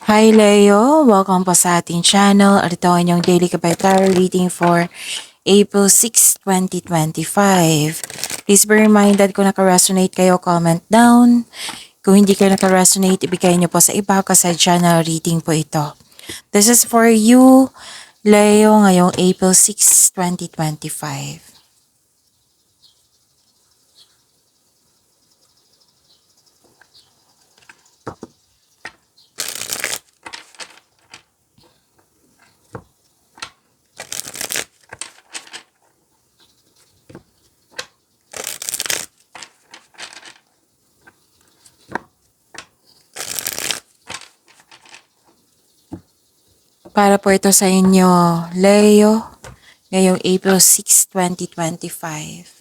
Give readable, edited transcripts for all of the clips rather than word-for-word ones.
Hi Leo! Welcome po sa ating channel. Ito ang inyong daily Kabay Tarot reading for April 6, 2025. Please be reminded kung naka-resonate kayo, comment down. Kung hindi kayo naka-resonate, ibigay niyo po sa iba kasi channel reading po ito. This is for you, Leo, ngayong April 6, 2025. Para po ito sa inyo, Leo, ngayong April 6, 2025.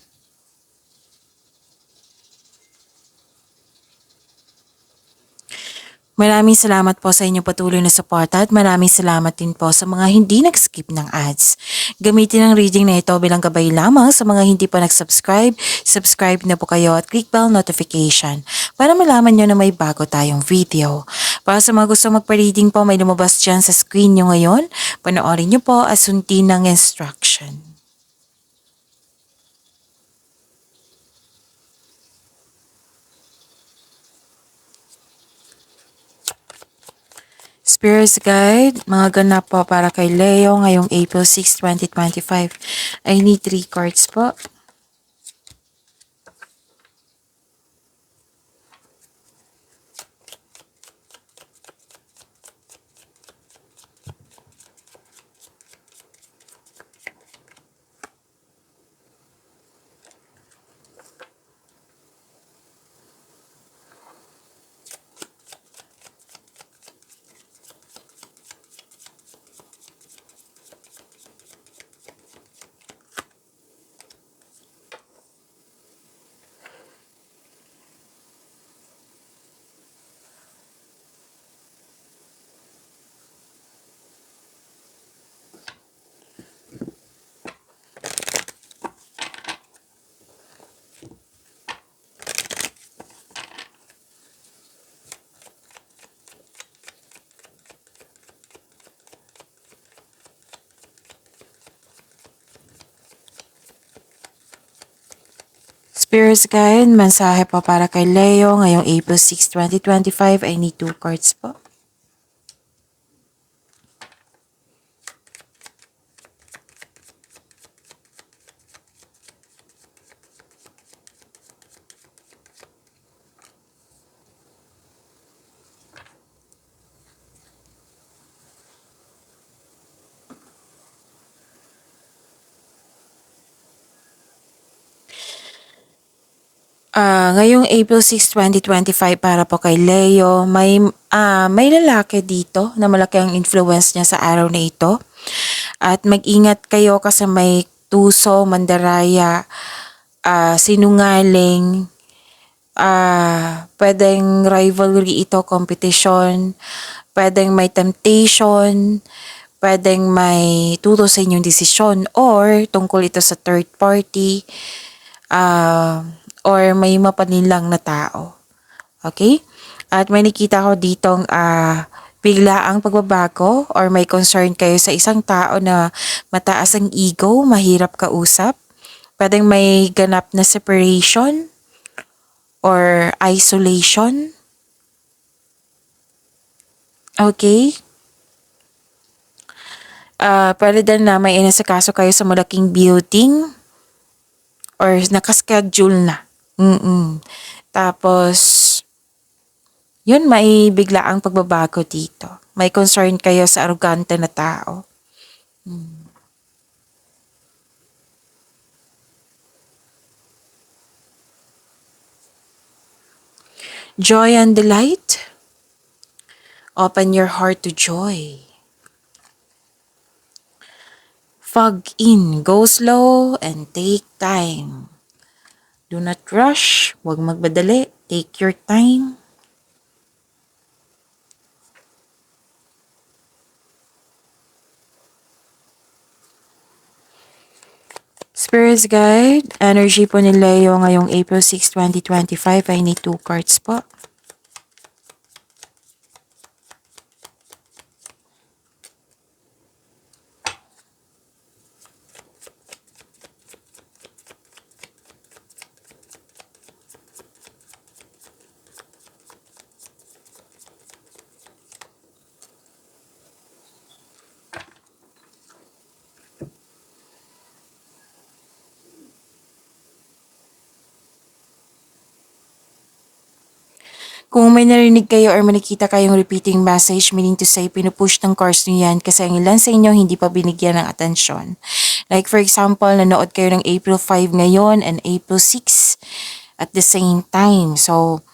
Maraming salamat po sa inyong patuloy na suporta at maraming salamat din po sa mga hindi nag-skip ng ads. Gamitin ang reading na ito bilang gabay lamang sa mga hindi pa nag-subscribe. Subscribe na po kayo at click bell notification para malaman nyo na may bago tayong video. Para sa mga gusto magpa-reading po, may lumabas dyan sa screen nyo ngayon. Panoorin nyo po at sundin ng instruction. Spirits Guide, mga ganap po para kay Leo ngayong April 6, 2025. I need 3 cards po. Spirits Guide, mensahe po para kay Leo ngayong April 6, 2025. I need 2 cards po. Ngayong April 6, 2025 para po kay Leo, may lalaki dito na malaki ang influence niya sa araw na ito. At mag-ingat kayo kasi may tuso, mandaraya, sinungaling, pwedeng rivalry ito, competition, pwedeng may temptation, pwedeng may tuto sa inyong desisyon or tungkol ito sa third party, or may mapanilang na tao. Okay? At may nakita ko ditong biglaang pagbabago or may concern kayo sa isang tao na mataas ang ego, mahirap kausap. Pwedeng may ganap na separation or isolation. Okay? Pwede din na may inasikaso kayo sa malaking building or nakaschedule na. Tapos, yun, may biglaang pagbabago dito. May concern kayo sa arrogante na tao. Joy and delight. Open your heart to joy. Fog in, go slow and take time. Do not rush, huwag magmadali, take your time. Spirits Guide, energy po ni Leo ngayong April 6, 2025. I need 2 cards po. Kung may narinig kayo or may nakita kayong repeating message, meaning to say, pinupush ng course nyo yan kasi ang ilan sa inyo hindi pa binigyan ng atensyon. Like for example, nanood kayo ng April 5 ngayon and April 6 at the same time. So,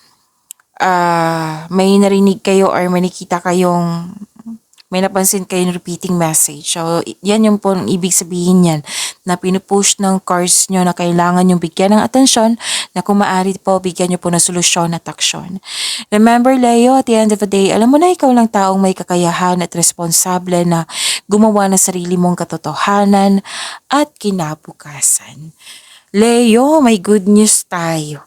may narinig kayo or may nakita kayong may napansin kayong repeating message. So, yan yung po ang ibig sabihin yan na pinupush ng cards nyo na kailangan yung bigyan ng atensyon na kung maaari po, bigyan nyo po ng solusyon at aksyon. Remember, Leo, at the end of the day, alam mo na ikaw lang taong may kakayahan at responsable na gumawa ng sarili mong katotohanan at kinabukasan. Leo, may good news tayo.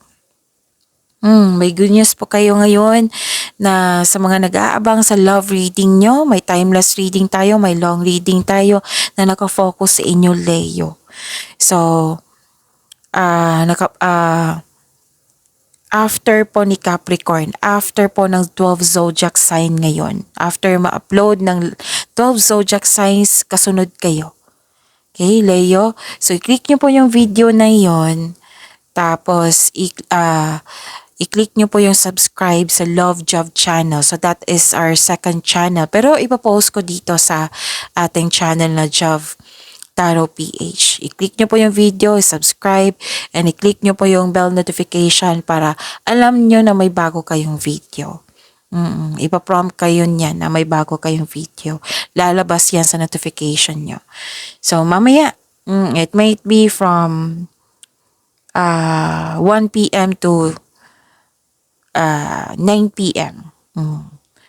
May good news po kayo ngayon na sa mga nag-aabang sa love reading nyo, may timeless reading tayo, may long reading tayo na nakafocus sa inyo, Leo. So, after po ni Capricorn, after po ng 12 zodiac sign ngayon, after ma-upload ng 12 zodiac signs, kasunod kayo. Okay, Leo? So, i-click nyo po yung video na yon. Tapos, i-click nyo po yung subscribe sa Love Job channel. So, that is our second channel. Pero, ipapost ko dito sa ating channel na Job Tarot PH. I-click nyo po yung video, subscribe, and i-click nyo po yung bell notification para alam nyo na may bago kayong video. Ipaprompt kayo niyan na may bago kayong video. Lalabas yan sa notification nyo. So, mamaya, it might be from 1 p.m. to 9 p.m.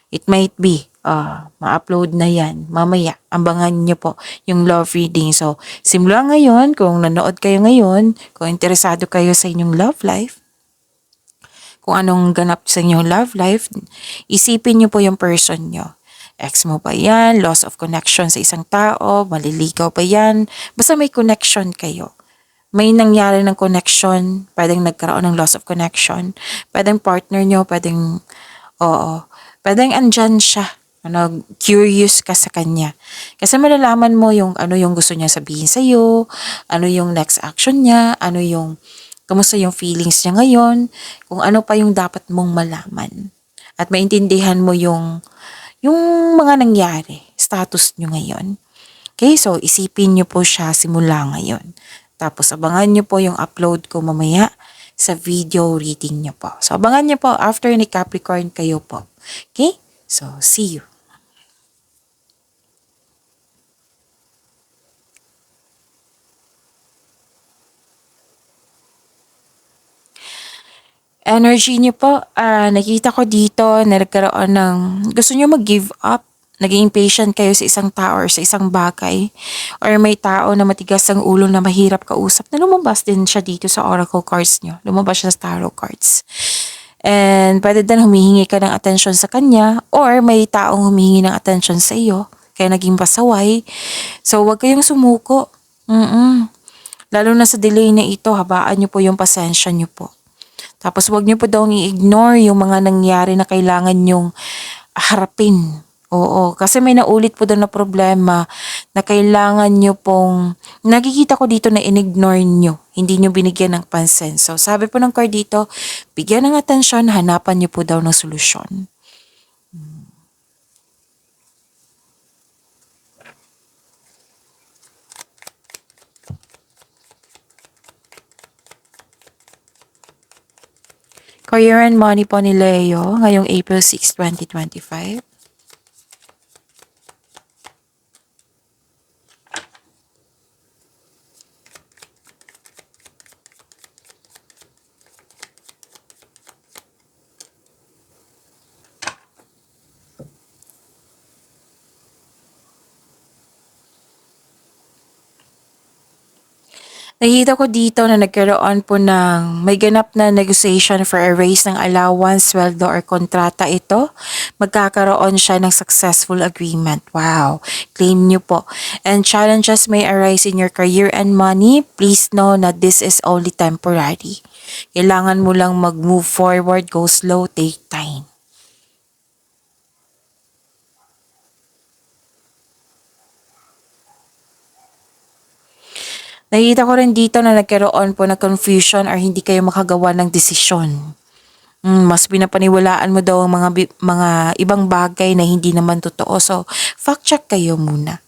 It might be, ma-upload na yan. Mamaya, ambangan nyo po yung love reading. So, simula ngayon, kung nanood kayo ngayon, kung interesado kayo sa inyong love life, kung anong ganap sa inyong love life, isipin nyo po yung person nyo. Ex mo ba yan? Loss of connection sa isang tao? Maliligaw ba yan? Basta may connection kayo. May nangyari ng connection, pwedeng nagkaroon ng loss of connection, pwedeng partner nyo, pwedeng andyan siya, curious ka sa kanya. Kasi malalaman mo yung ano yung gusto niya sabihin sa'yo, ano yung next action niya, kamusta yung feelings niya ngayon, kung ano pa yung dapat mong malaman. At maintindihan mo yung mga nangyari, status nyo ngayon. Okay, so isipin nyo po siya simula ngayon. Tapos abangan nyo po yung upload ko mamaya sa video reading nyo po. So abangan nyo po after ni Capricorn kayo po. Okay? So see you. Energy nyo po, nakita ko dito na nagkaroon ng gusto nyo mag-give up. Naging impatient kayo sa isang tao or sa isang bagay, or may tao na matigas ang ulo na mahirap kausap na lumabas din siya dito sa oracle cards nyo. Lumabas siya sa tarot cards. And pwede din humihingi ka ng attention sa kanya or may taong humihingi ng attention sa iyo kaya naging pasaway. So wag kayong sumuko. Lalo na sa delay na ito, habaan nyo po yung pasensya nyo po. Tapos wag nyo po daw i-ignore yung mga nangyari na kailangan nyong harapin. Oo, kasi may naulit po doon na problema na kailangan nyo pong, nakikita ko dito na in-ignore nyo, hindi nyo binigyan ng pansin. So sabi po ng card dito, bigyan ng atensyon, hanapan nyo po daw ng solusyon. Career and money po ni Leo ngayong April 6, 2025. Nakita ko dito na nagkaroon po ng may ganap na negotiation for a raise ng allowance, sweldo or kontrata ito. Magkakaroon siya ng successful agreement. Wow! Claim nyo po. And challenges may arise in your career and money. Please know na this is only temporary. Kailangan mo lang mag-move forward, go slow, take time. Nakita ko rin dito na nagkaroon po ng confusion or hindi kayo makagawa ng desisyon. Mas pinapaniwalaan mo daw ang mga ibang bagay na hindi naman totoo. So, fact check kayo muna.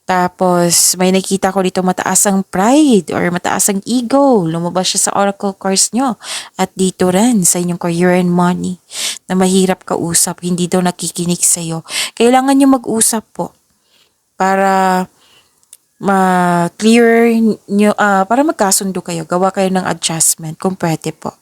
Tapos, may nakita ko dito mataas ang pride or mataas ang ego. Lumabas siya sa oracle cards nyo. At dito rin sa inyong career and money na mahirap kausap. Hindi daw nakikinig sa'yo. Kailangan nyo mag-usap po para ma-clear nyo, para magkasundo kayo. Gawa kayo ng adjustment kung pwede po.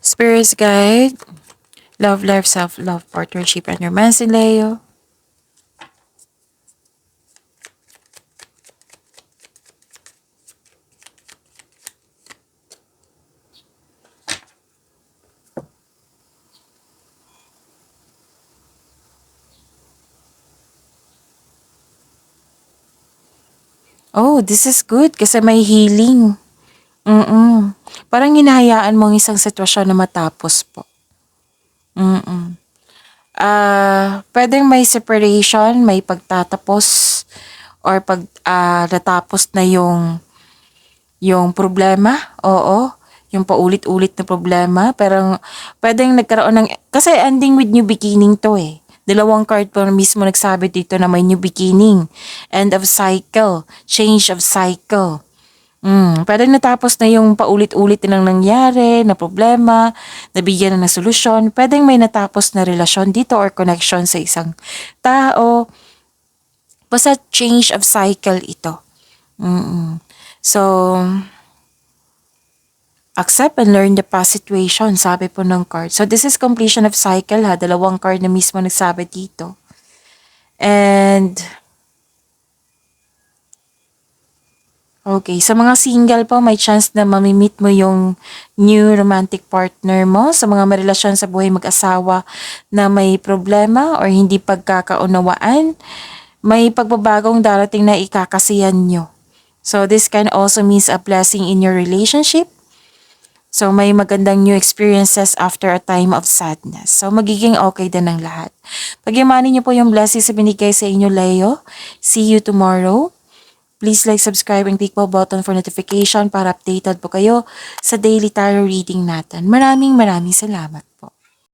Spirits guide, love life, self-love, partnership, and romance in Leo. Oh, this is good kasi may healing. Parang hinahayaan mo ang isang sitwasyon na matapos po. Pwedeng may separation, may pagtatapos, or pag natapos na yung problema, oo, yung paulit-ulit na problema, pero pwedeng nagkaroon ng, kasi ending with new beginning to eh. Dalawang card po mismo nagsabi dito na may new beginning, end of cycle, change of cycle. Pwedeng natapos na yung paulit-ulit nilang nangyari na problema, nabigyan na ng solusyon. Pwedeng may natapos na relasyon dito or connection sa isang tao. Basta change of cycle ito. So, accept and learn the past situation, sabi po ng card. So, this is completion of cycle ha. Dalawang card na mismo nagsabi dito. And, okay, sa mga single po, may chance na mamimit mo yung new romantic partner mo. Sa mga may relasyon sa buhay mag-asawa na may problema or hindi pagkakaunawaan, may pagbabagong darating na ikakasiyan nyo. So, this can also means a blessing in your relationship. So, may magandang new experiences after a time of sadness. So, magiging okay din ang lahat. Pagyamanin niyo po yung blessings na binigay sa inyo, Leo. See you tomorrow. Please like, subscribe, and click po button for notification para updated po kayo sa daily tarot reading natin. Maraming salamat po.